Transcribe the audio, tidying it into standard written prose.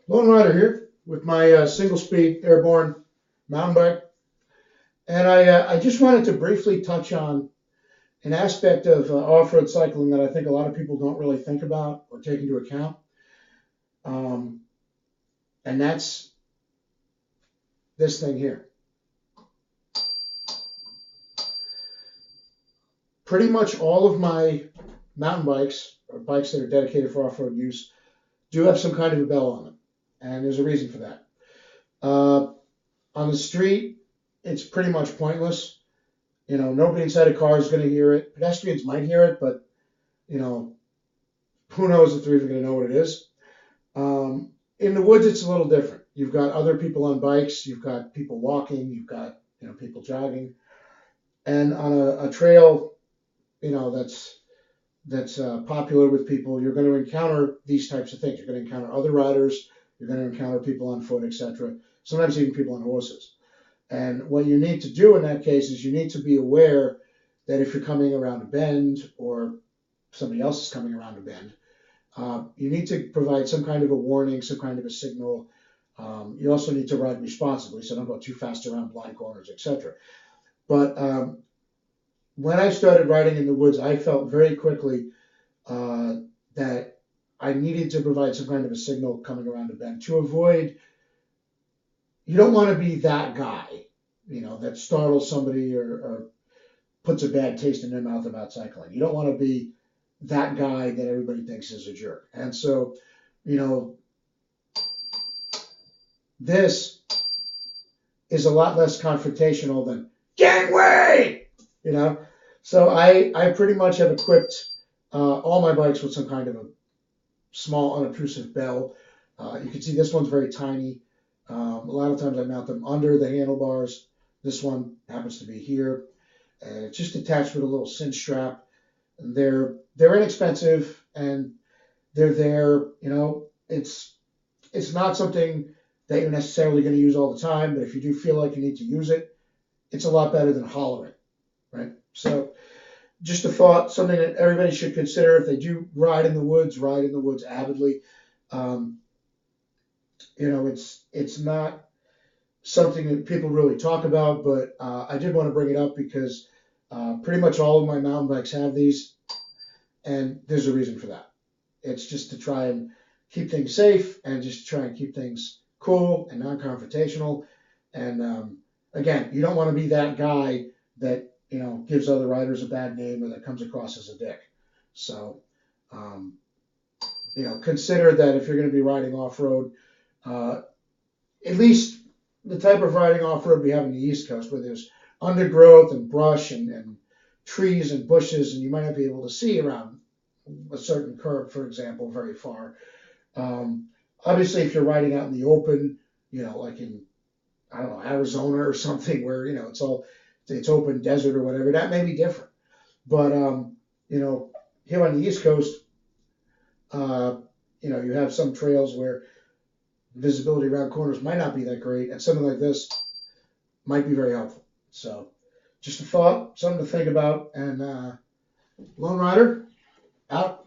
Lone Rider here with my single speed airborne mountain bike. And I just wanted to briefly touch on an aspect of off road cycling that I think a lot of people don't really think about or take into account. Um, and that's this thing here. Pretty much all of my mountain bikes or bikes that are dedicated for off road use do have some kind of a bell on them. And there's a reason for that. Uh, on the street, it's pretty much pointless. You know, nobody inside a car is going to hear it. Pedestrians might hear it, but you know, who knows if they're even going to know what it is. In the woods, it's a little different. You've got other people on bikes, you've got people walking, you've got people jogging, and on a trail, that's popular with people, you're going to encounter these types of things. You're going to encounter other riders, you're going to encounter people on foot, etc. Sometimes even people on horses. And what you need to do in that case is you need to be aware that if you're coming around a bend or somebody else is coming around a bend, you need to provide some kind of a warning, some kind of a signal. You also need to ride responsibly, so don't go too fast around blind corners, etc. But when I started riding in the woods, I felt very quickly that I needed to provide some kind of a signal coming around a bend to avoid. You don't want to be that guy, that startles somebody or puts a bad taste in their mouth about cycling. You don't want to be that guy that everybody thinks is a jerk. And so, this is a lot less confrontational than gangway, you know. So I pretty much have equipped all my bikes with some kind of a small unobtrusive bell. You can see this one's very tiny. A lot of times I mount them under the handlebars. This one happens to be here. It's just attached with a little cinch strap. And they're inexpensive and they're there. It's not something that you're necessarily going to use all the time, but if you do feel like you need to use it, it's a lot better than hollering, right? So just a thought, something that everybody should consider if they do ride in the woods avidly. Um, it's not something that people really talk about, but I did want to bring it up because pretty much all of my mountain bikes have these, and there's a reason for that. It's just to try and keep things safe and just try and keep things cool and non-confrontational. And again, you don't want to be that guy that gives other riders a bad name or that comes across as a dick. So consider that if you're going to be riding off-road, uh, at least the type of riding off-road we have in the East Coast, where there's undergrowth and brush and trees and bushes, and you might not be able to see around a certain curve, for example, very far. Um, Obviously, if you're riding out in the open, like in, I don't know, Arizona or something where, it's open desert or whatever, that may be different. But, here on the East Coast, you have some trails where visibility around corners might not be that great, and something like this might be very helpful. So, just a thought, something to think about, and Lone Rider, out.